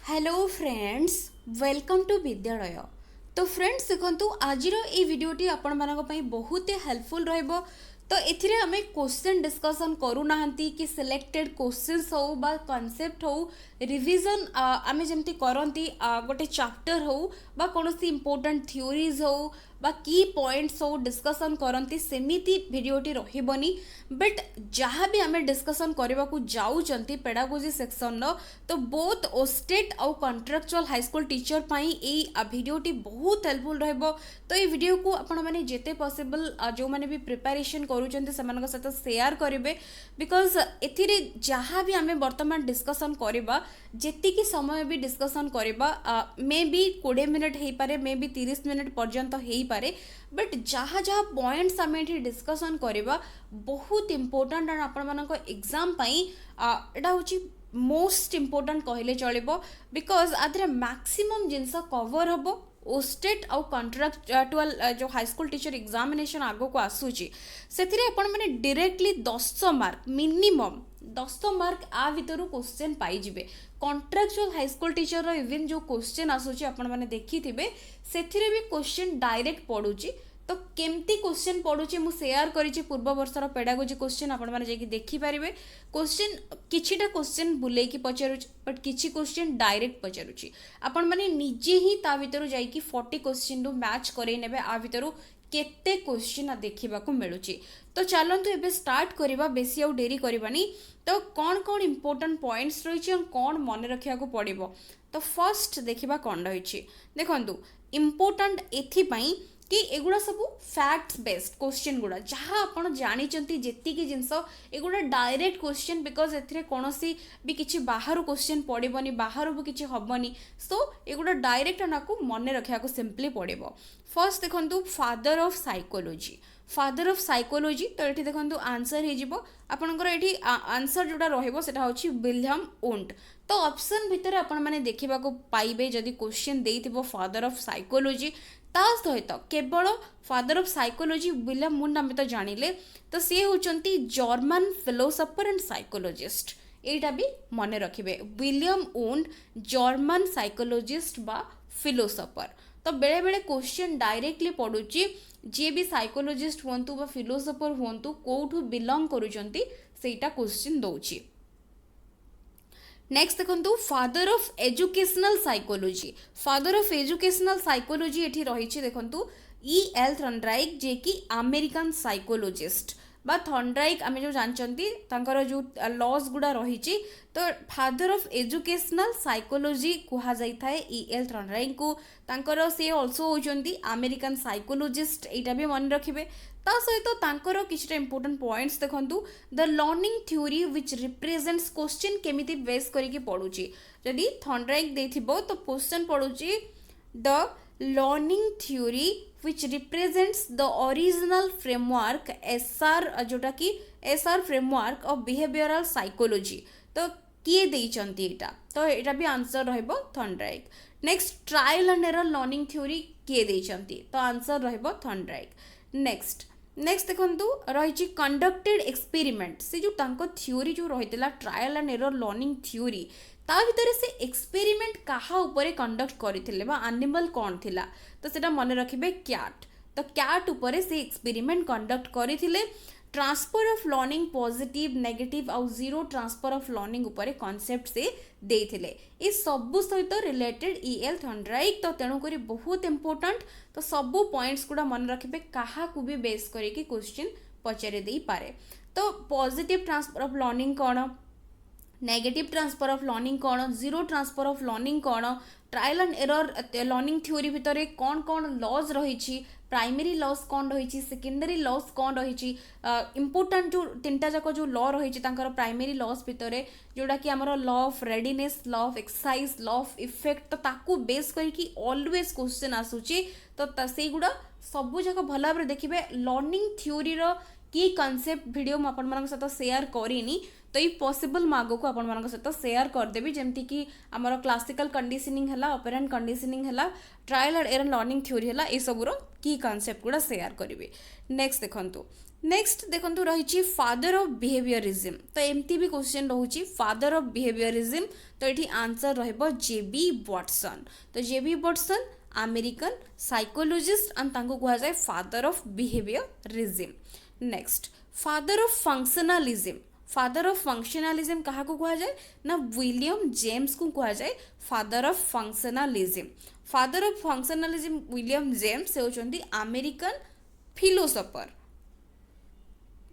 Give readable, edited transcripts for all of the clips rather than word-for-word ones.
Hello friends, welcome to विद्यालय। तो friends देखो आज ये वीडियोटी आपण मानक पई बहुत हेल्पफुल रहइबो। तो एथिरे हमें क्वेश्चन डिस्कशन करूना कि सिलेक्टेड क्वेश्चंस हो बा कॉन्सेप्ट हो रिवीजन आमे जेमती करंती गोटे चैप्टर हो बा कोनोसी इंपोर्टेंट थ्योरीज हो बा की पॉइंट्स हो डिस्कशन करंती सेमिति वीडियोटी रहिबनी। बट जहाँ भी आमे डिस्कशन करबा को जाउचंती पेडागोजी सेक्शन रो तो बोथ ओस्टेट आउ कॉन्ट्रैक्चुअल हाई स्कूल टीचर पाई ए वीडियोटी बहुत हेल्पफुल रहइबो। तो ये वीडियो को आपण माने जेते पॉसिबल जो माने भी प्रिपरेशन करूचंती सेमानक सहित शेयर करिवे बिकॉज एथिरे जहाँ भी आमे वर्तमान डिस्कशन करबा जेतिकी समय भी डिस्कशन करबा मे बी 20 मिनट हेई पारे मे बी 30 मिनट पर्यंत हेई पारे। बट जहाँ जहाँ पॉइंट्स आमे एठी डिस्कशन करबा बहुत इंपोर्टेंट एंड आपण मानक एग्जाम पाई एटा होची मोस्ट इंपोर्टेंट कहले चलिबो बिकॉज आधरे मैक्सिमम जिनस कवर हबो ओस्टेट आउ कॉन्ट्रैक्चुअल जो हाई स्कूल टीचर एग्जामिनेशन आगो को आसुची सेथिरे आपण माने डायरेक्टली 10 मार्क मिनिमम 10 मार्क आ भितरु क्वेश्चन पाई जिवे। कॉन्ट्रैक्चुअल हाई स्कूल टीचर रो इवन जो क्वेश्चन आसुची आपण माने देखिथिबे सेथिरे भी क्वेश्चन डायरेक्ट पडुची। तो केमती क्वेश्चन पड़ुची मु शेयर करिछि पूर्व वर्षर पेडागोजी क्वेश्चन आपण माने जेकी देखि पारिबे। क्वेश्चन किछिटा क्वेश्चन बुलेई की पचारुछि बट किछि क्वेश्चन डायरेक्ट पचारुछि आपण माने निजे ही ता भितरु जाई की 40 क्वेश्चन रो मैच करै नेबे आ भितरु केते क्वेश्चन देखिबा को मिलुछि। तो चलंतु एबे स्टार्ट करिबा बेसी आउ देरी करिबानी। तो कौन कौन इंपोर्टेंट पॉइंट्स रहिछि और कौन मन रखिया को पड़िबो। तो फर्स्ट देखिबा कोन रहिछि देखंतु इंपोर्टेंट एथि पई कि एगुड़ा सब फैक्ट्स बेस्ड क्वेश्चन गुड़ा जहाँ आप जानी जेति जिनस एगुड़ा डायरेक्ट क्वेश्चन बिकॉज एथिरे कोनोसी भी किछि बाहर क्वेश्चन पड़िबनी बाहर भी किछि हबनी सो एगुड़ा डायरेक्ट नाकु मन रखिया को सिंपली पड़िबो। फर्स्ट देखंतु फादर ऑफ साइकोलॉजी तो ये देखो आंसर हो आपंकर ये आंसर जोटा रोटा हूँ विलियम वुंट। तो ऑप्शन भितर आपण मैंने देखा पाइबे जदि क्वेश्चन देइथिबो फादर ऑफ साइकोलॉजी ता सहित केवल father of psychology William Wundt आम तो जानिले तो सी होचंती जर्मन फिलोसोफर एंड साइकोलॉजिस्ट एटा भी मन रखिबे विलियम वुंट जर्मन साइकोलॉजिस्ट बा फिलोसोफर। तो बेले बेले क्वेश्चन डायरेक्टली पड़ुची जी भी साइकोलॉजिस्ट हुंतु बा फिलोसोफर हुंतु कोठु बिलोंग करूचंती सेटा क्वेश्चन दउची। नेक्स्ट देखंतु फादर ऑफ एजुकेशनल साइकोलॉजी एठी रहिछि देखंतु E.L. थॉर्नडाइक जे कि अमेरिकन साइकोलॉजिस्ट बा थॉर्नडाइक आमे जो जानचंती तांकर जो लॉज गुडा रहिछि तो फादर ऑफ एजुकेशनल साइकोलॉजी कुहा जाई थाए E.L. थॉर्नडाइक को तांकर से आल्सो होचंती अमेरिकन साइकोलॉजिस्ट एटा भी मन रखिबे। ता सहित तांकर किछटा इंपोर्टेंट पॉइंट्स देखंतु the learning theory which represents question केमिति बेस करिके पडुची जदि थॉर्नडाइक देथिबो तो क्वेश्चन पडुची the learning theory which represents the original framework SR जोटा कि SR framework of behavioral psychology तो किए देइचंती एटा तो एटा भी आंसर रहइबो Thorndike. Next trial and error learning theory किए देइचंती तो आंसर रहइबो थॉर्नडाइक। नेक्स्ट देखंतु रहिछि कंडक्टेड एक्सपेरिमेंट से जो तांको थ्योरी जो रहितला trial and error learning theory ता भितर से एक्सपेरिमेंट कहा ऊपर कंडक्ट करथिले बा एनिमल कोन थिला तो सेटा मन रखिबे कैट। तो कैट ऊपर से एक्सपेरिमेंट कंडक्ट करथिले transfer of learning positive negative आउ जीरो ट्रांसफर ऑफ लर्निंग ऊपर कांसेप्ट से देथिले ए सब सहित रिलेटेड E.L. थॉर्नडाइक तो तेणु करी बहुत इंपोर्टेंट। तो सब पॉइंट्स गुडा मन रखिबे कहा को भी बेस करके क्वेश्चन पचारे देई पारे। तो positive transfer of learning cone negative transfer of learning कौन जीरो ट्रांसफर ऑफ लर्निंग कौन trial and error learning theory भितर कौन कौन लॉज रही प्राइमरी लॉज कौन रही सेकेंडरी लॉज कौन रही इंपोर्टेंट जो तीनटा जाक जो लॉ रही प्राइमरी लॉज भितर जोड़ा कि आमर law of readiness law of exercise law of effect तो ताकू बेस करके ऑलवेज क्वेश्चन आसूची। तो से गुड़ा सबू जाक भल भाव देखिए लर्निंग थ्योरी की कॉन्सेप्ट वीडियो मुझे सहित शेयर करिनी तो ये पॉसिबल मागो को आपण सहित शेयर करदेवी जमती कि आमर क्लासिकल कंडीशनिंग है ऑपरेंट कंडीशनिंग है trial and error learning theory है ये सबूर की कॉन्सेप्ट गुड़ा शेयर करेंगे। नेक्स्ट देखंतु नेक्स्ट देखो रही फादर ऑफ बिहेवियरिज्म। तो एमती भी क्वेश्चन रोचे फादर ऑफ बिहेवियरिज्म। तो ये आंसर रहिबो जेबी वाटसन। तो J B Watson American psychologist and तांको कहा जाए father of behaviourism. Next father of functionalism. Father of functionalism क्या कहा जाए ना विलियम जेम्स को कहा जाए father of functionalism. Father of functionalism William James से होचंदी अमेरिकन फिलोसोफर।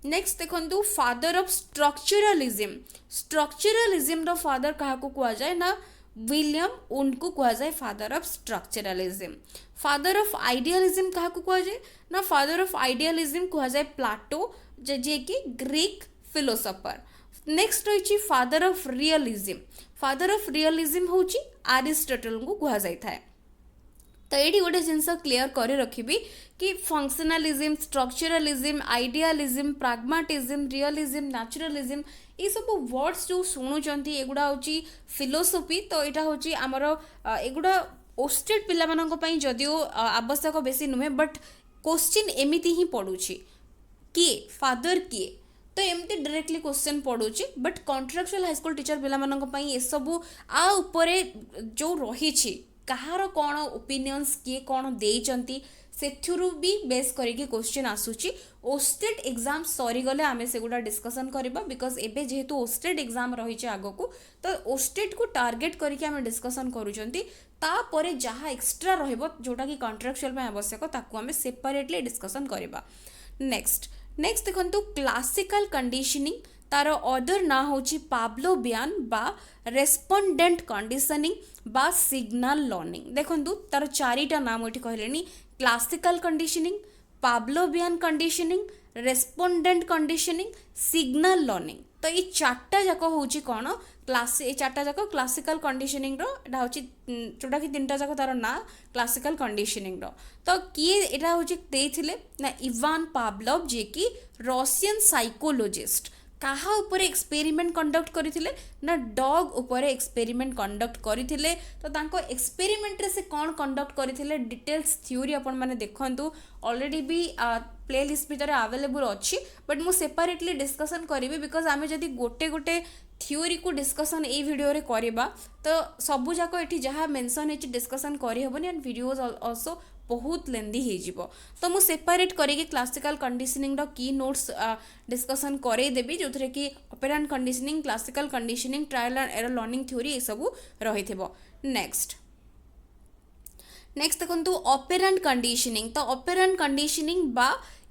नेक्स्ट देखो फादर ऑफ स्ट्रक्चरलिज्म। स्ट्रक्चरलिज्म रो फादर क्या कहा जाए ना विलियम उनको कहा जाए father of structuralism. Father of idealism क्या कहा जाए ना फादर ऑफ आइडियलिज्म कहा जाए प्लाटो जे कि ग्रीक फिलोसोफर। नेक्स्ट रही father of realism. Father of realism हूँ अरिस्टोटल को कहा जाए था। तो ये गोटे जिनस क्लीयर कर रखी कि फंक्शनलिज्म स्ट्रक्चरलिज्म आइडियालिज्म प्राग्माटिज्म रियलिज्म नेचुरलिज्म ये सब वर्ड्स जो शुणुंट एगुड़ा हूँ फिलोसफी। तो यहाँ हूँ आमर एगुड़ा ओस्टेड पिला जदियो आवश्यक बेसी नुहे बट क्वेश्चन एमती ही पड़ुछि किए फादर किए। तो एमती डायरेक्टली क्वेश्चन पड़ुछि बट कॉन्ट्रेक्चुअल हाईस्कूल टीचर पिला ये सब आ उपरे जो रही कହାର कौन ओपिनियंस किए कौन देइचंती सेथुरु भी बेस करके क्वेश्चन आसुची। ओस्टेड एग्जाम सरीगले आम से गुड़ा डिस्कसन करबा बिकॉज एबे जेहेतु ओस्टेड एग्जाम रही आग को तो ओस्टेड को टार्गेट करके आम डिस्कसन करूचंती। तापरे जहाँ एक्स्ट्रा रहिबो जोटा कि कॉन्ट्रेक्चुअल में आवश्यक ताकू आम सेपरेटली डिस्कसन करबा। नेक्स्ट देखंतु क्लासिकल कंडीशनिंग तार अदर ना होची पाब्लोवियन बा रेस्पोंडेंट कंडीशनिंग बा सिग्नल लर्निंग। देखंतु तार चारिटा नाम एठी कहलेनी classical conditioning Pavlovian conditioning respondent conditioning signal learning. तो ये चार्टा जाक होची कौन क्लास ये चार्टा जाक क्लासिकल कंडीशनिंग रो एटा होची जोटा कि तीनटा जाक तार ना क्लासिकल कंडीशनिंग रो। तो किए एटा होची देइथिले ना इवान पावलोव जे कि रशियन साइकोलॉजिस्ट कहा ऊपर एक्सपेरिमेंट कंडक्ट करथिले ना डॉग ऊपर एक्सपेरिमेंट कंडक्ट करथिले। तो तांको एक्सपेरिमेंट रे से कौन कंडक्ट करथिले डिटेल्स थ्योरी अपन माने देखंतु ऑलरेडी भी प्ले लिस्ट भीतर अवेलेबल अच्छी बट मु सेपरेटली डिस्कसन करी बिकॉज आम जदि गोटे गोटे थ्योरी को डिस्कसन ए वीडियो रे करबा तो सबू जाक एठी जहाँ मेंशन है डिस्कसन करी हबनी एंड वीडियोस आल्सो बहुत लेंदी हो जिवो। तो मु सेपरेट करके क्लासिकल कंडीशनिंग रो की नोट्स डिस्कसन करे देबी जो थरे कि operant conditioning classical conditioning trial and error learning theory ये सब रहिथिबो। नेक्स्ट देखंतु ऑपरेंट कंडीशनिंग। तो ऑपरेंट कंडीशनिंग बा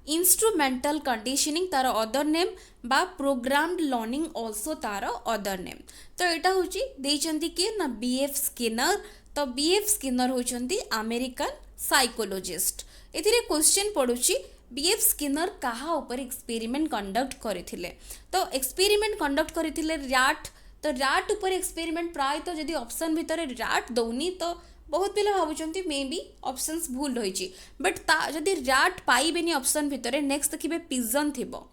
इंस्ट्रूमेंटल कंडीशनिंग तार अदर नेम बा प्रोग्राम्ड लर्निंग आल्सो तार अदर नेम। तो यहाँ हूँ देइचंती कि ना बीएफ स्किनर। तो बीएफ स्किनर होचंती अमेरिकन साइकोलॉजिस्ट। एथिरे क्वेश्चन पड़ुची बीएफ स्किनर कहा ऊपर एक्सपेरिमेंट कंडक्ट करथिले। तो एक्सपेरिमेंट कंडक्ट करथिले रैट। तो रैट ऊपर एक्सपेरिमेंट प्राय तो जदि ऑप्शन भितर रैट दौनी तो बहुत पिला भावुंट मे बी ऑप्शंस भूल रही बट जदि रैट पाइबेनी ऑप्शन भितर नेक्स्ट देखिए पिजन थिबो।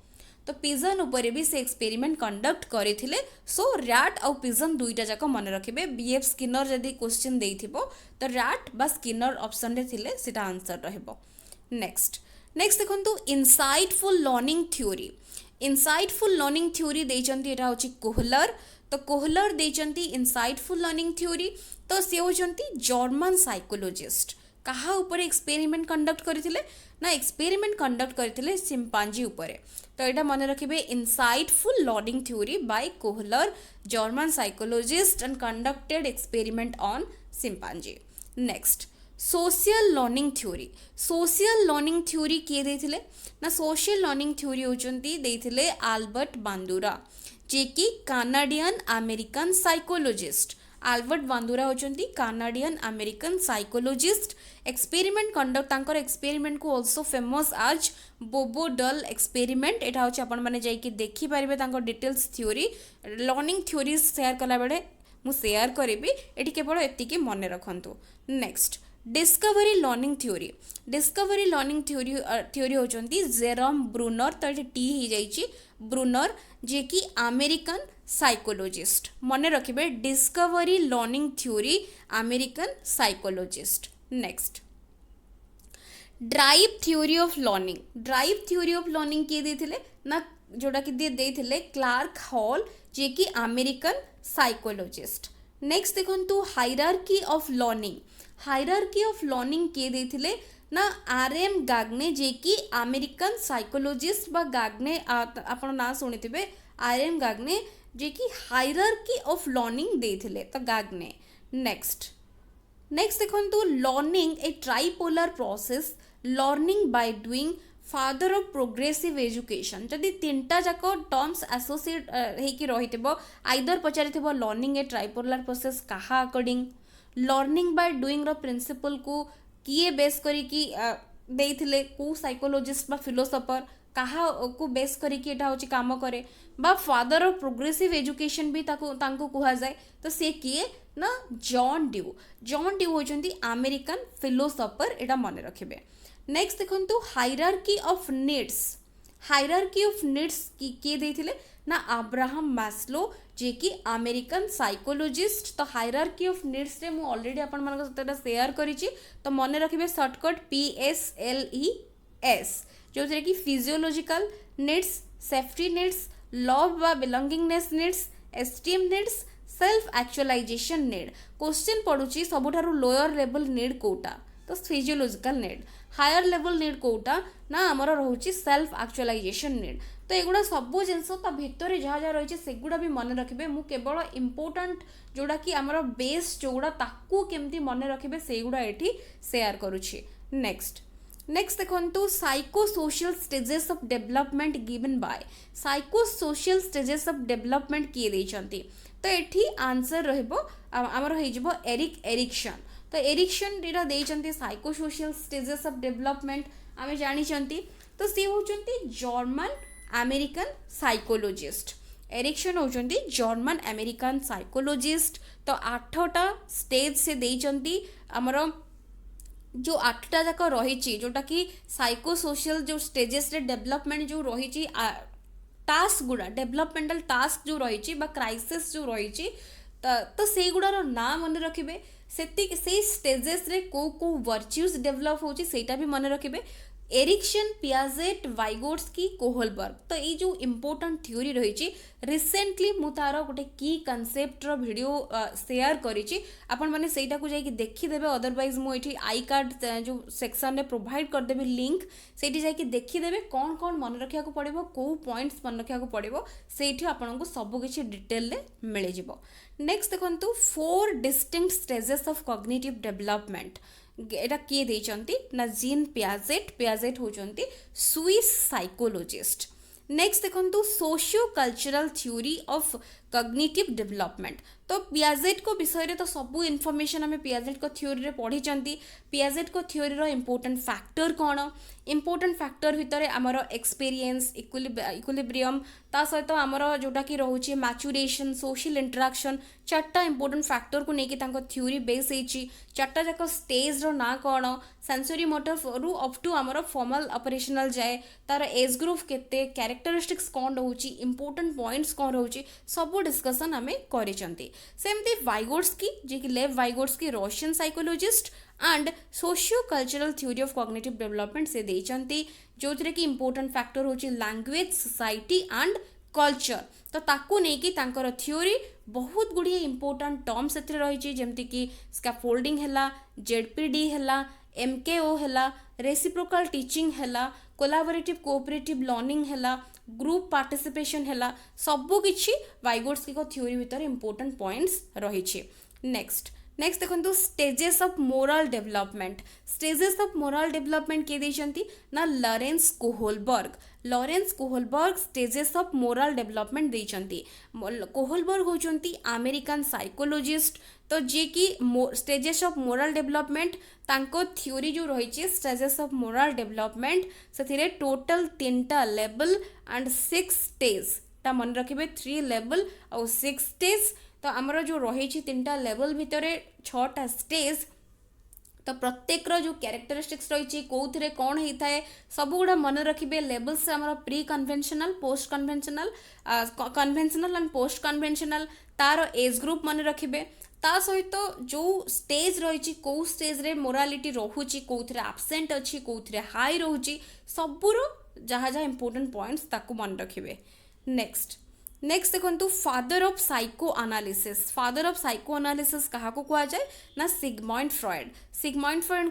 तो पिजन ऊपर भी से एक्सपेरिमेंट कंडक्ट करथिले। सो रैट आउ पिजन दुईटा जाक मन रखिबे। बीएफ स्किनर जदि क्वेश्चन देइथिबो तो रैट बा स्किनर ऑप्शन रे थिले सेटा आंसर रहइबो। नेक्स्ट देखंतु insightful learning theory. Insightful learning theory देइचंती एटा होची कोहलर। तो कोहलर देइचंती इनसाइटफुल लर्निंग थ्योरी। तो से होचंती जर्मन साइकोलॉजिस्ट। कहा ऊपर एक्सपेरिमेंट कंडक्ट करथिले ना एक्सपेरिमेंट कंडक्ट करथिले चिंपांजी ऊपर। तो यहाँ मन रखिए insightful learning theory by Kohler German psychologist and conducted experiment on chimpanzee. Next social learning theory. Social learning theory किए देथिले ना सोशल लर्निंग थ्योरी होचंती देथिले आल्बर्ट बांदुरा जे कि Canadian American psychologist. Albert Bandura होचंती Canadian American psychologist. Experiment conduct तांकर experiment को आल्सो फेमस आज बोबो डल एक्सपेरिमेंट। एटा होची आपण माने जाई कि देखि पारिबे तांकर details theory learning theory share कला बेले मु शेयर करिबी एटी केवल एतिकी मने रखंतु। Next discovery learning theory. Discovery learning theory होचंती जेरम ब्रूनर। तो ये टी ही जाइची ब्रूनर जे कि अमेरिकन साइकोलॉजिस्ट। मन रखिबे discovery learning theory American psychologist. Next drive theory of learning. Drive theory of learning किए देथिले ना, जोटा कि देथिले क्लार्क हॉल, जे कि अमेरिकन साइकोलॉजिस्ट। नेक्स्ट देखंतु hierarchy of learning. Hierarchy of learning किए देथिले ना आर.एम. गाग्ने, जे कि अमेरिकन साइकोलॉजिस्ट बा गाग्ने आपण ना सुनिथिबे आर.एम. गाग्ने, जे कि हायरार्की ऑफ लर्निंग देथिले तो गाग्ने। नेक्स्ट देखंतु learning a tripolar process, learning by doing, father of progressive education. जदि तीनटा जाक टर्म्स एसोसिएट होइकी रहिथिबो, आइदर पचारिथिबो लर्निंग ए ट्राइपोलर प्रोसेस काहा अकॉर्डिंग, लर्निंग बाय डूइंग रो प्रिंसिपल को किए बेस करिकी देइथिले, को साइकोलॉजिस्ट बा फिलोसोफर काहा को बेस करिकी एटा होची काम करे, बा फादर ऑफ प्रोग्रेसिव एजुकेशन भी ताको कुहा जाए, तो से किए ना जॉन ड्यू। जॉन ड्यू होचंती अमेरिकन फिलोसोफर, एटा मन रखिबे। नेक्स्ट देखंतु hierarchy of needs. Hierarchy of needs किए देथिले ना अब्राहम मैस्लो, जे कि अमेरिकन साइकोलॉजिस्ट। तो हायरार्की ऑफ नीड्स रे मु ऑलरेडी आपण मानक सहित शेयर करिछि, तो मन रखिबे शॉर्टकट PSLES, जो कि physiological needs, safety needs, love बा belongingness needs, esteem needs, self actualization need. Question पड़ुछि सबुठारु लोअर लेवल नीड कोटा, तो physiological need. Higher level need कोटा ना आमर रोचे सेल्फ एक्चुअलाइजेशन नीड। तो एगुड़ा सब जिनस भितर जहाँ जहाँ रही सेगुड़ा भी मन रखिए। मु केवल इंपोर्टेंट जोड़ा कि आमर बेस जोड़ा ताकू केमती मन रखिए सेगुड़ा एठी शेयर करुछि। नेक्स्ट देखंतु psycho social stages of development given by. Psycho social stages of development किए देइछंती, तो एठी आंसर रहइबो आमर होइजिबो एरिक्सन। तो एरिक्सन एटा देइछंती psychosocial stages of development आमे जानिछंती। तो सी होचंती जर्मन अमेरिकन साइकोलॉजिस्ट। एरिक्सन होचंती जर्मन अमेरिकन साइकोलॉजिस्ट। तो 8टा स्टेज से देइछंती आमर जो 8टा जाक रही जोटा कि साइको सोशल जो स्टेजेस रे डेवलपमेंट जो रही टास्क गुड़ा डेवलपमेंटल टास्क जो रही क्राइसिस जो रही तो से गुड़ार ना मन रखिए। से स्टेजेस रे को वर्च्यूज डेवलप होची सेटा भी मन रखिए। Erikson, Piaget, Vygotsky, Kohlberg. तो ये जो इम्पोर्टेंट थ्योरी रही रिसेंटली मु तार गोटे की कनसेप्ट रो वीडियो शेयर करिछि, आपण माने सेटा को जाई देखिदेबे। अदरवाइज मु एठी आई कार्ड जो सेक्शन रे प्रोवाइड कर देबे लिंक, सेठी जाई देखिदेबे कौन कौन मन रखिया को पड़िबो, को पॉइंट्स मन रखिया को पड़िबो, सेठी आपण को सब किछि डिटेल ले मिल जिवो। नेक्स्ट देखंतु 4 distinct stages of cognitive development. एटा किए देइचंती ना जीन पियाजेट होचंती स्विस साइकोलॉजिस्ट। नेक्स्ट देखंतु socio cultural theory of cognitive development. तो पियाजेट को विषय रे तो सब इनफॉरमेशन हमें पियाजेट को थ्योरी रे पढ़ी चंती। पियाजेट को थ्योरी रो इंपोर्टेंट फैक्टर कौन, इंपोर्टेंट फैक्टर भितर आमर एक्सपीरियंस, इक्विलिब्रियम, ता सहित आमर जोटा कि रोचे मैच्यूरेशन, सोशल इंटरेक्शन, 4टा इंपोर्टेंट फैक्टर को लेकिन तांको थ्योरी बेस होइची। 4टा जाक स्टेज रो ना कौन, सेंसरी मोटर रु अप टू आमर फॉर्मल ऑपरेशनल जाए, तार एज ग्रुप केते, कैरेक्टरिस्टिक्स कौन रोची, इंपोर्टेंट पॉइंट्स कौन रोची, सब डिस्कशन आमे करिसंती। सेमती वाइगोट्स्की, जे कि Lev Vygotsky Russian psychologist and socio cultural theory of cognitive development से देइचंती, जो थरे कि इंपोर्टेंट फैक्टर होची लैंग्वेज, सोसाइटी एंड कल्चर। तो ताकू नहीं कि तांकर थ्योरी बहुत गुड़िए इंपोर्टेंट टर्म्स एथरे रही जेमती कि स्कैफोल्डिंग हैला, जेडपीडी हैला, MKO हैला, रेसिप्रोकल टीचिंग हैला, कोलाबोरेटिव कोऑपरेटिव लर्निंग हैला, ग्रुप पार्टिसिपेशन हैला, सबु किछि वाइगोट्स्की को थ्योरी भीतर इंपोर्टेंट पॉइंट्स रही। नेक्स्ट देखंतु stages of moral development. Stages of moral development के देइचंती ना Lawrence Kohlberg stages of moral development देइचंती। कोहलबर्ग होचंती अमेरिकन साइकोलॉजिस्ट। तो जे कि स्टेजेस ऑफ मोरल डेवलपमेंट तांको थ्योरी जो रही स्टेजेस ऑफ मोरल डेवलपमेंट से टोटल 3टा लेवल एंड 6 स्टेज ता मन रखिबे 3 लेवल और 6 स्टेज। तो आमर जो रही 3टा लेवल भितर 6टा स्टेज तो प्रत्येक जो कैरेक्टरिस्टिक्स रही कौन कौन होता है सब गुड़ा मन रखिए लेवल्स आम pre conventional post conventional conventional and post conventional तार एज ग्रुप मन रखिए ता सहित जो स्टेज रही कौ स्टेज रे मोरालिटी रोचे कौन आबसेंट अच्छी कौन हाई रोचे सबूर जहाँ जहाँ इंपोर्टेंट पॉइंट्स ताकू मन रखिए नेक्स्ट देखो फादर ऑफ साइको एनालिसिस क्या कह जाए ना सिगमॉइड फ्रॉइड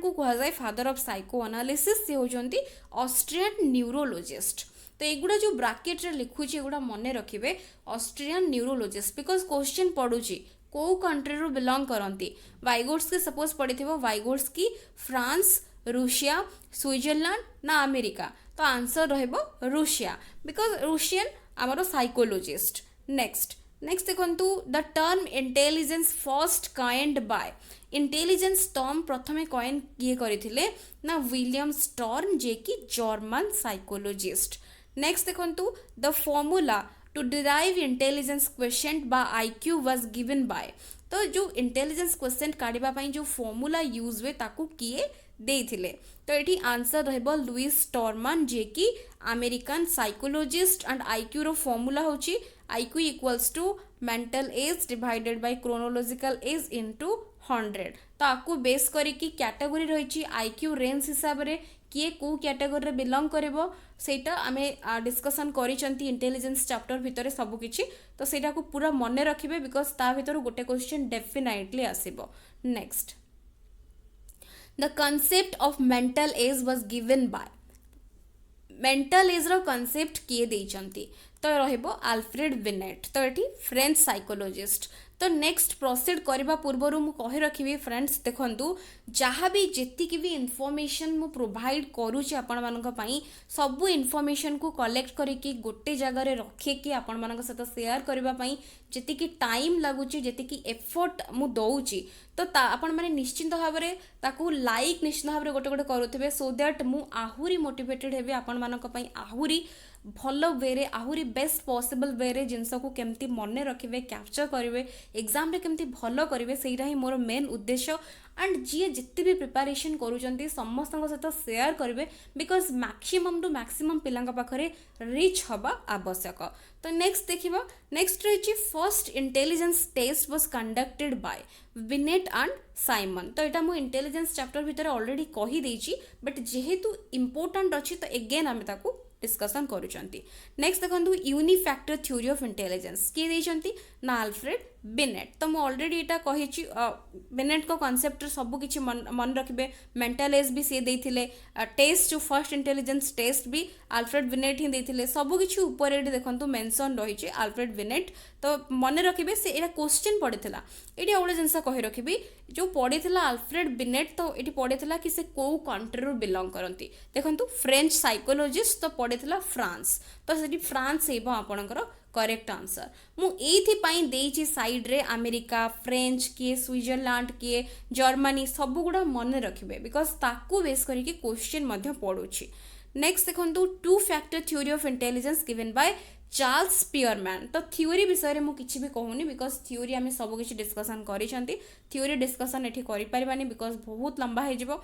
को कह जाए फादर ऑफ साइको एनालिसिस से होती ऑस्ट्रियन न्यूरोलॉजिस्ट तो एगुड़ा जो ब्राकेट रे लिखुची एगुड़ा मन रखिए ऑस्ट्रियन न्यूरोलॉजिस्ट बिकॉज क्वेश्चन पड़ुची कौ कंट्री रू बिलोंग करती वाइगोट्स की सपोज पड़ी थी वाइगोट्स की फ्रांस रूसिया स्विट्जरलैंड ना अमेरिका तो आंसर रहिबो रूसिया बिकॉज रूसियन आमर साइकोलोजिस्ट नेक्स्ट देखो the term intelligence first coined by intelligence term प्रथमे कॉइन किए करथिले ना विलियम स्टर्न जे कि जर्मन साइकोलोजिस्ट नेक्स्ट देखो the formula to derive intelligence question by IQ was given by तो जो इंटेलिजेंस क्वेश्चन काढ़ा जो फॉर्मूला यूज हुए ताकू किए देइथिले तो ये आंसर रहिबो लुइस स्टोरमन जे कि अमेरिकन साइकोलोजिस्ट एंड आईक्यू रो फॉर्मूला होची IQ equals to mental age divided by chronological age into 100 तो आपको बेस करी कैटेगरी रही आईक्यू रेंज हिसाब रे किए को कैटेगरी रे बिलोंग करिवो सेटा आमे डिस्कशन करिसंती इंटेलिजेंस चैप्टर भितरे सब किछि तो सेटा को पूरा मन रखिबे बिकॉज ता भितर गोटे क्वेश्चन डेफिनेटली आसीबो next the concept of mental age was given by mental age रो कॉन्सेप्ट किए देइचंती तो रहिबो अल्फ्रेड बिनेट तो एटी फ्रेंच साइकोलॉजिस्ट तो नेक्स्ट प्रोसीड करबा पूर्व मु कहि रखिबी फ्रेंड्स देखंतु जहाँ भी जेतिकी भी इनफॉरमेशन मु प्रोवाइड करूची आपण मानक पई सब इनफॉरमेशन को कलेक्ट करिकी गोटे जगह रे रखे कि आपण मानक साथ शेयर करबा पई जेतिकी टाइम लागुची जेतिकी एफर्ट मु दउची तो आपण माने निश्चिंत भाव रे ताकू लाइक निश्चिंत भाव रे गोटे गोटे करूथिबे सो दैट मु आहुरी मोटिवेटेड हेबे आपण मानक पई आहुरी भल वे रे आहुरी बेस्ट पॉसिबल वे रे जिनस को केमती मन रखिए कैप्चर करेंगे एग्जाम रे केमती भल करेंगे सेटा ही मोर मेन उद्देश्य एंड जी जिते भी प्रिपरेशन करूँ समस्त सहित शेयर करेंगे बिकॉज मैक्सिमम टू मैक्सिमम पिला पाखे रिच हवा आवश्यक तो नेक्स्ट देखा नेक्स्ट रही first intelligence test was conducted by Binet and Simon तो यहाँ मुझे इंटेलिजेंस चैप्टर भितर ऑलरेडी कहीदे बट जेहेतु इम्पोर्टाट अच्छी तो एगेन आम ताकू डिस्कसन करुचंती नेक्स्ट देखो यूनिफैक्टर थ्योरी ऑफ इंटेलिजेंस किए देइचंती ना अल्फ्रेड बिनेट तो मुझे ऑलरेडी यहाँ कही बिनेट को कॉन्सेप्ट सब किसी मन रखिए मेंटल एज भी सी देते टेस्ट जो फर्स्ट इंटेलिजेंस टेस्ट भी अल्फ्रेड बिनेट ही देते सबकि ऊपर ये देखो मेंशन रही अल्फ्रेड बिनेट तो मन रखिए से यहाँ क्वेश्चन पड़ता ये गोटे जिनस कही रखी जो पड़ता अल्फ्रेड बिनेट तो ये पड़ता कि से कौ कंट्री रू बिलोंग करती देखो फ्रेंच साइकोलॉजिस्ट तो पड़ता फ्रांस तो से फ्रांस आपणकर करेक्ट आंसर मुझे साइड रे अमेरिका फ्रेंच किए स्विट्जरलैंड किए जर्मनी सब गुड़ा मन रखिए बिकॉज ताकू बेस करके क्वेश्चन पड़ुछि नेक्स्ट देखो two factor theory of intelligence given by Charles Spearman तो थ्योरी विषय में मुझे भी कहूनी बिकॉज थ्योरी आम सब किसी डिस्कसन करिसेंती थ्योरी डिस्कसन एठी करि परिबानी बिकॉज बहुत लंबा हो जिवो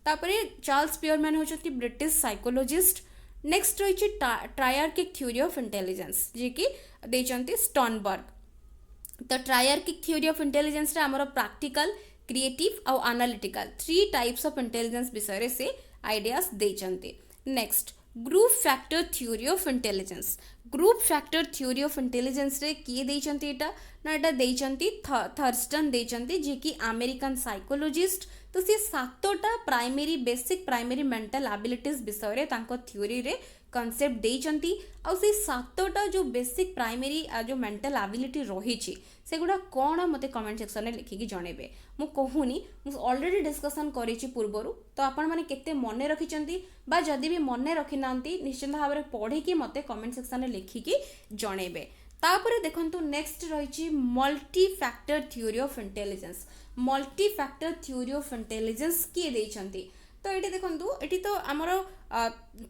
तापरे चार्ल्स स्पियरमैन होचंती ब्रिटिश साइकोलॉजिस्ट नेक्स्ट रही ट्रायर्किक थ्योरी ऑफ इंटेलिजेंस जी कि देचंती स्टर्नबर्ग तो ट्रायर्किक थ्योरी ऑफ इंटेलिजेंस रे हमर प्रैक्टिकल क्रिएटिव और एनालिटिकल 3 टाइप्स ऑफ इंटेलिजेंस विषय से आइडियाज देचंती next group factor theory of intelligence group factor theory of intelligence रे किए देचंती एटा ना एटा देचंती थर्स्टन देचंती जे कि अमेरिकन साइकोलॉजिस्ट तो सी 7टा primary basic primary mental abilities विषय रे तांको थ्योरी रे कॉन्सेप्ट देचंती आ से 7टा जो बेसिक प्राइमरी जो मेंटल एबिलिटी रही से गुड़ा कौन मते कमेंट सेक्शन में लिखिकी जनइबे मु कहूनी मु ऑलरेडी डिस्कशन करिछि पूर्वरु तो आपण माने केते मने रखिचंती बा जदी भी मने रखि नांती निश्चित भाव रे पढ़ी कि मते कमेंट सेक्शन में लिखिकी जनइबे तापरे देखंतु नेक्स्ट रही multi factor theory of intelligence multi factor theory of intelligence किए देइचंती तो ये देखो ये तो आमर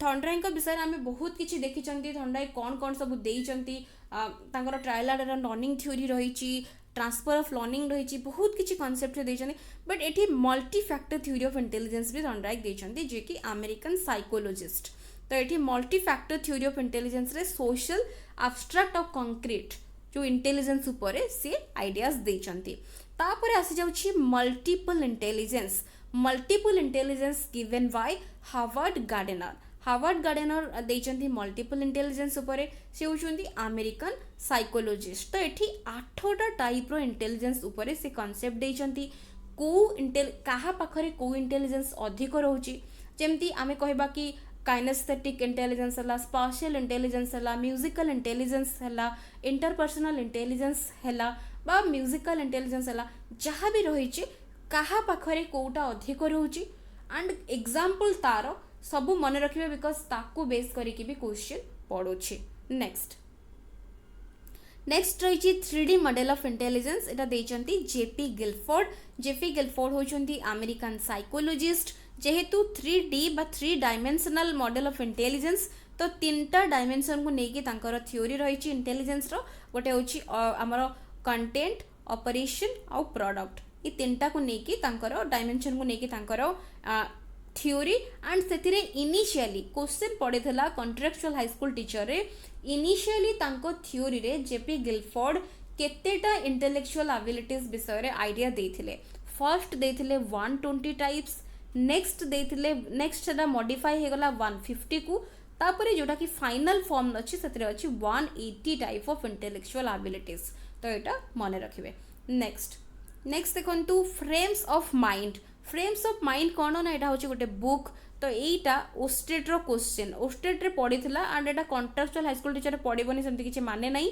थंडराई विषय में आम बहुत किसी देखी थंडराई कौन कौन सब देइचंती ट्रायल एंड रनिंग थ्योरी रही ट्रांसफर ऑफ लर्निंग रही बहुत किसी कॉन्सेप्ट देते बट ये multi factor theory of intelligence भी थंडराइक देते जे कि अमेरिकन साइकोलॉजिस्ट तो ये multi factor theory of intelligence रे सोशल एब्स्ट्रैक्ट और कंक्रीट जो इंटेलिजेंस उपर सी आइडियाज देते तापर आसी जाउछि multiple intelligence given by Howard Gardner देइचंती मल्टीपल इंटेलिजेंस उपरे से होचंती अमेरिकन साइकोलॉजिस्ट तो एठी 8टा टाइप रो इंटेलिजेंस उपरे से कांसेप्ट देइचंती काहा पाखरे को इंटेलिजेंस अधिक रहउची जेमती आमे कहबा कि काइनेस्थेटिक इंटेलिजेंस हला स्पाशियल इंटेलिजेंस हला म्यूजिकल इंटेलिजेंस हला इंटरपर्सनल इंटेलिजेंस हला बा म्यूजिकल इंटेलिजेंस हला जहाँ भी रही काहा पाखरे कोटा अधिक रहउची एंड एग्जांपल तार सबू मन रखिबे बिकॉज ताकू बेस करिकि भी क्वेश्चन पड़ुछि नेक्स्ट रही 3D model of intelligence Etah देइचंती JP Guilford होचंती American psychologist जेहेतु 3D बा 3 डायमेंशनल मॉडल ऑफ इंटेलिजेंस तो 3टा डायमेंशन को लेकिन तांकर थ्योरी रही इंटेलिजेंस रो गोटे होची हमर कंटेंट ऑपरेशन और प्रोडक्ट ये 3टा को लेकिन तांकर डायमेंशन को लेकिन तांकर थ्योरी एंड से इनिशियली क्वेश्चन पड़ेला कॉन्ट्रेक्चुअल हाई स्कूल टीचर रे इनिशियली तांको थ्योरी रे जेपी गिलफोर्ड केतेटा इंटेलेक्चुअल एबिलिटीज विषय रे आइडिया देथिले फर्स्ट देथिले 120 टाइप्स नेक्स्ट सेटा मॉडिफाई हेगला 150 को तापरे जोटा कि फाइनल फॉर्म अच्छी सेतरे अच्छी 180 टाइप ऑफ इंटेलेक्चुअल एबिलिटीज तो एटा मन रखिबे नेक्स्ट देखंतु फ्रेम्स ऑफ माइंड कौन ना यहाँ हूँ गोटे बुक तो यहीटा ओस्टेट रो क्वेश्चन ओस्टेट रे पड़ीला and Etah contractual high school teacher पड़ोनी सेमती किसी माने नहीं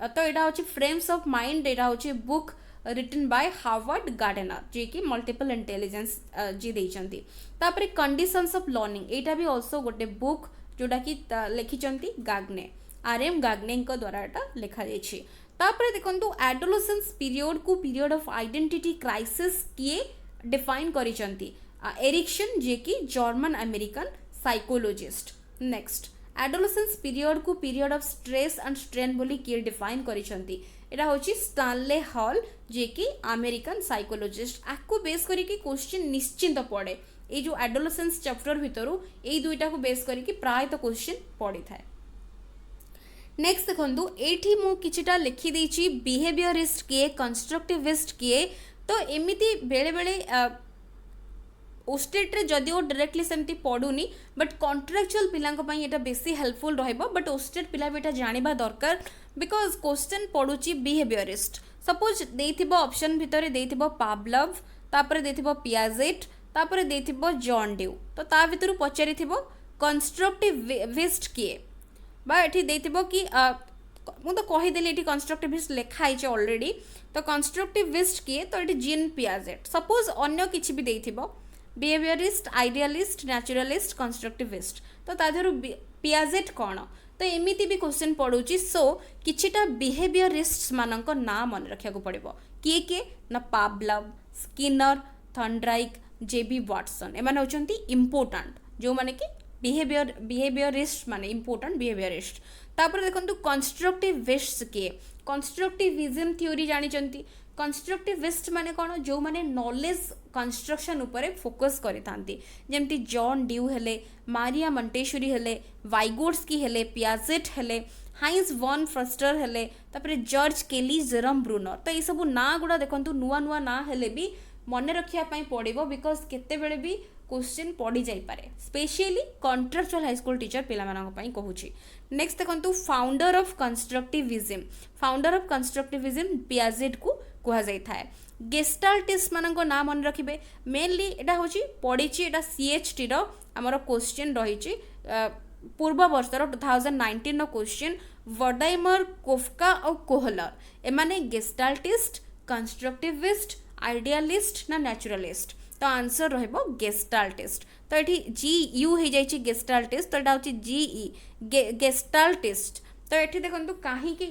तो यहाँ हूँ फ्रेम्स ऑफ माइंड यहाँ हूँ book written by Howard Gardner ji की मल्टीपल इंटेलिजेंस जी देइचंती तापरे कंडीशंस ऑफ लर्निंग यहाँ भी ऑल्सो गोटे बुक जोटा कि लिखिचंती गाग्ने RM गाग्ने द्वारा एटा लिखा जाइछि तापरे देखंतु adolescence period of identity crisis किए डिफाइन करिचंती एरिक्सन जे कि German American psychologist next adolescence period of stress and strain बोली किए डिफाइन करिचंती एटा होची स्टानले हॉल जे कि अमेरिकन साइकोलॉजिस्ट आकु बेस करी कि क्वेश्चन निश्चिंत पड़े ए जो एडोलेसेंस चैप्टर भितरु ए दुईटा को बेस करी कि प्राय तो क्वेश्चन पड़ी थाए नेक्स्ट देखंतु एठी मु किछिटा लिखि देछि बिहेवियरिस्ट किए कंस्ट्रक्टिविस्ट किए तो एमिति बेले बेले ओस्टेट रे जदिओ डायरेक्टली सेमती पड़ुनी बट कॉन्ट्रेक्चुअल पिलांको पई एटा बेसी हेल्पफुल रहइबो बट ओस्टेट पिला बेटा जानिबा दरकार बिकॉज क्वेश्चन पड़ुची बिहेवियरिस्ट सपोज देथिबो ऑप्शन भितरे देथिबो पावलोव तापरे देथिबो पियाजेट तापरे देथिबो जॉन ड्यू तो ता भितरु पचारिथिबो कंस्ट्रक्टिविस्ट किए बा एठी देथिबो कि मु तो कहीदेली ये कंस्ट्रक्टिविस्ट लिखाई ऑलरेडी तो कंस्ट्रक्टिविस्ट किए तो ये जीन पियाजेट सपोज अन्य किसी भी देथिबो बिहेवियरिस्ट आइडियलिस्ट नेचुरलिस्ट कंस्ट्रक्टिविस्ट तो ताधर पियाजेट कौन तो एमिति भी क्वेश्चन पड़ुची सो किछिटा बिहेवियरिस्ट मानक ना मन रखा पड़ो किए ना पावलोव स्किनर थर्नडाइक जेबी वाटसन एमाने होचंती इंपोर्टेंट जो माने कि बिहेवियरिस्ट माने इंपोर्टेंट बिहेवियरिस्ट तापर देखंतु कंस्ट्रक्टिविस्ट किए कंस्ट्रक्टिविज्म थ्योरी जानिचंती कंस्ट्रक्टिविस्ट माने कौन जो माने नॉलेज कंस्ट्रक्शन उपरे फोकस करितांती जेमती जॉन ड्यू हेले मारिया मंटेश्वरी हेले वाइगोट्स्की हेले पियाजेट हेले हाइंस वॉन फ्रस्टर हेले तापर जॉर्ज केली जेरम ब्रूनर तो ये सब ना गुड़ा देखंतु नुआ नुआ ना हेले भी मन रखिया पई पड़िबो बिकॉज केते बेले भी क्वेश्चन पड़ी जाई पारे specially contractual high school teacher पिला मानक पई कहूची नेक्स्ट देखंतु फाउंडर ऑफ कंस्ट्रक्टिविज्म पियाजेट को कहा जाई थाए गेस्टाल्टिस्ट मानक ना मन रखिबे मेनली एटा होची पड़ीची एटा CHT रो हमर क्वेश्चन रहिची पूर्व वर्षर 2019 नो क्वेश्चन वर्डाइमर कोफ्का और कोहलर एमाने गेस्टाल्टिस्ट कंस्ट्रक्टिविस्ट आइडियलिस्ट ना नेचुरलिस्ट तो आंसर रहिबो गेस्टाल्टिस्ट तो ये GU हो जाइए गेस्टाल्टिस्ट तो यहाँ हूँ GE गेस्टाल्टिस्ट तो ये देखो कहीं से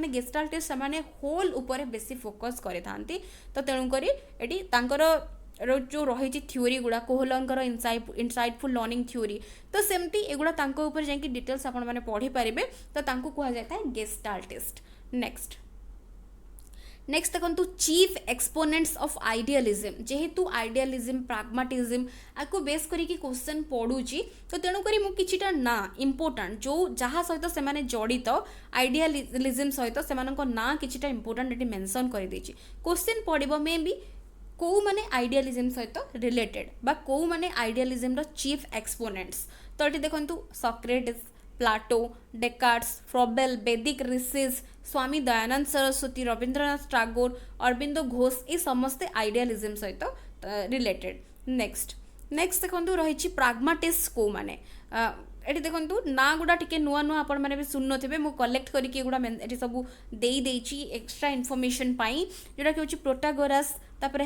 गेस्टाल्टिस्ट से होल उपर बेसी फोकस करें तो तेणुक जो रही थ्योरी गुड़ा कोहलर इनसाइटफुल लर्निंग थ्योरी तो सेमती एगुड़ा जाकि डिटेल्स आपण मैंने पढ़ी पारे तो कह जाए गेस्टाल्टिस्ट नेक्स्ट देखो चीफ एक्सपोनेंट्स ऑफ आइडियलिज्म जेहेतु आइडियलिज्म प्राग्माटिज्म आपको बेस करिकी क्वेश्चन पढ़ुची तो तेणुक मुझा ना इंपोर्टाट जो जहाँ सहित से जड़ित आइडियलिज्म सहित से ना कि इंपोर्टाट ये मेंशन कर क्वेश्चन पड़ो मे बी कौ माने आइडियलिज्म सहित रिलेटेड बा कौ माने आइडियलिज्म रो चीफ एक्सपोनेंट्स तो ये देखो सॉक्रेटिस प्लाटो डेकार्ड्स फ्रॉबेल वैदिक ऋषिज स्वामी दयानंद सरस्वती रवींद्रनाथ टैगोर अरविंदो घोष ये समस्ते आइडियलिज्म सहित रिलेटेड नेक्स्ट देखो रही प्राग्माटिस्ट कौ माने ये देखो ना गुड़ा टी नुआ नुआ आपण मैंने भी सुन थे मुझे कलेक्ट करके एगुड़ा ये सब देदेची एक्स्ट्रा इनफॉरमेशन पाई जोटा कि प्रोटागोरस तापर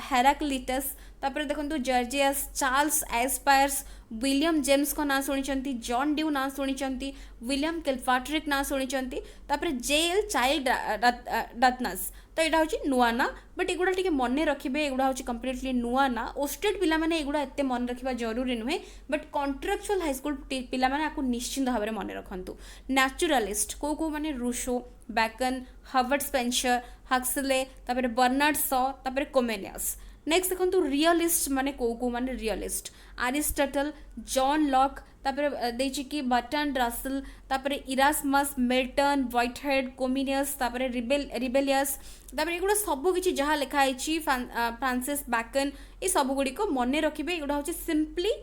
हेराक्लिटस तापर देखो gorgeous Charles aspires William James को ना शुणी जॉन ड्यू ना शुणी विलियम किलपाट्रिक ना शुणी तापर जेएल चाइल्ड डथनस तो यहाँ हूँ नुआ ना बट एगुड़ा टी मन रखिए एगुड़ा हूँ कम्प्लीटली नुआ ना ओस्टेड पिला माने एगुड़ा एत मन रखा जरूरी नुहे बट कॉन्ट्रेक्चुअल हाईस्कूल पिला माने आपको निश्चिंत भाव में मन रखु नेचुरलिस्ट कौ माने Rousseau Bacon Herbert Spencer Huxley तापर बर्नार्ड शॉ तापर कोमेनियस नेक्स्ट देखो रियलिस्ट माने कौ माने रियलिस्ट एरिस्टटल जॉन लॉक तापर देछि कि बर्ट्रांड रसेल तापर इरास्मस मिल्टन व्हाइटहेड कोमिनियस तापर रिबेलियस तापर एगुड़ा सब किछि जहाँ लिखाई फ्रांसिस बैकन ये सब गुड़ी को मन रखिए एगुड़ा हूँ सिंपली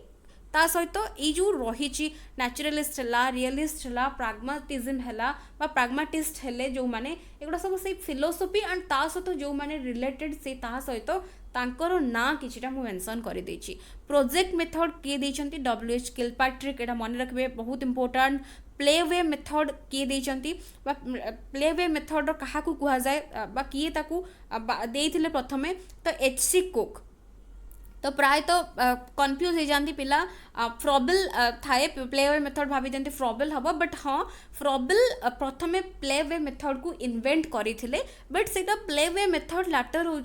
ता सहित ये जो रही नेचुरलिस्ट है रियलिस्ट है प्राग्माटिज्म है प्राग्माटिस्ट है जो मैंने एगुड़ा सब से फिलोसफी एंड ता सहित जो मैंने रिलेटेड से ता सहित तांकर ना किछिटा मु मेंशन कर देछि प्रोजेक्ट मेथड किए देछंती डब्ल्यूएच किलपाट्रिक एटा मन रखबे बहुत इंपोर्टेंट प्ले वे मेथड किए देछंती प्ले वे मेथड कहा को कहा जाए बा किए ताकू देइथिले प्रथमे तो एचसी कुक तो प्राय तो कन्फ्यूज हो जाती पिला फ्रॉबल थाए प्ले वे मेथड भाभी दिखते फ्रॉबल हम बट हाँ फ्रॉबल प्रथमे प्ले वे मेथड को इन्वेंट करते बट से प्ले वे मेथड लाटर हूँ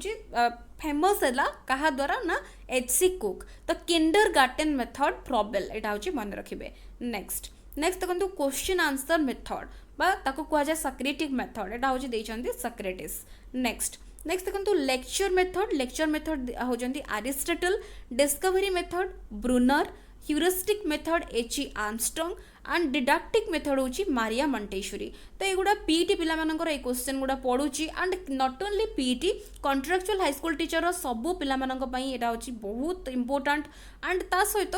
फेमस है क्या द्वारा ना एचसी कुक तो किंडर गार्टेन मेथड फ्रॉबल यहाँ हूँ मन रखिए नेक्स्ट देखो क्वेश्चन आंसर मेथड बा ताको कहा जाए सक्रेटिक मेथड यहाँ हूँ देइछंती सक्रेटिस नेक्स्ट देखो लेक्चर मेथड होजंती Aristotle discovery method Bruner heuristic method H E. Armstrong and didactic method होची मारिया मंटेश्वरी तो एगुड़ा पीटी पिला मानकर ए क्वेश्चन गुड़ा पड़ुची and not only PT contractual high school teacher सबू पिला मानक पई एटा होची बहुत इंपोर्टेंट एंड ता सहित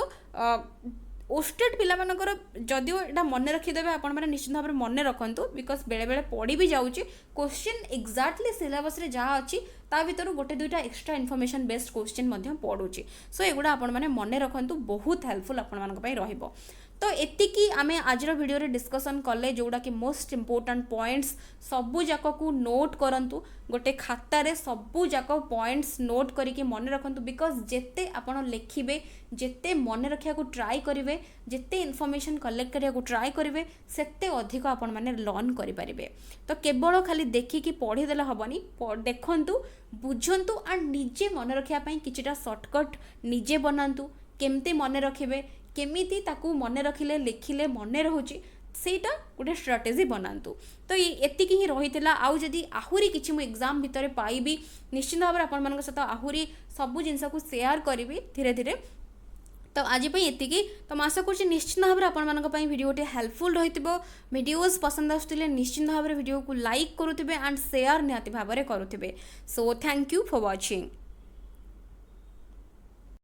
ओस्टेड पिला मानकर जदियो एटा मन रखिदेबे आपण माने निश्चित भाव में मन रखंतु बिकॉज बेले बेले पड़ी भी जाउची क्वेश्चन एक्जाक्टली सिलेबस रे जहाँ अच्छी ता भीतर गोटे दुईटा एक्स्ट्रा इनफॉरमेशन बेस्ड क्वेश्चन मध्य पड़ुची सो एगुड़ा आपण माने मन रखंतु बहुत हेल्पफुल आपण मानक पई रहिबो तो एतिकी आमे आज वीडियो रे डिस्कशन कले जोड़ा कि मोस्ट इंपोर्टेंट पॉइंट्स सबू जाक को नोट करंतु गोटे खातार सबू जाक पॉइंट्स नोट करके मन रखंतु बिकॉज जेते आपण लिखिबे जेते मन रखिया को ट्राई करिवे जेते इनफॉरमेशन कलेक्ट करिया को ट्राई करिवे सेते अधिक आपण माने लर्न करि परिबे तो केवल खाली देखिकी पढ़ी देले हबनी देखंतु बुझंतु एंड निजे मन रखिया पई किछिटा शॉर्टकट निजे बनांतु केमते मन रखिबे केमिति ताकू मन रखिले लिखिले मन रहुची सेटा गोटे स्ट्राटेजी बनातु तो ये एतिकी ही रही आउ जदि आहुरी किछि मु एग्जाम भितर पाइबी निश्चित भाव में आपण सहित आहुरी सबू जिनस को शेयर करी धीरे धीरे तो आज एतिकी तो आशा कर निश्चित भाव में आपण भिडियोटे हेल्पफुल रही वीडियोज पसंद आसुले निश्चित भाव में वीडियो को लाइक करुवे एंड शेयर निहाती भाव में करुवे so thank you for watching.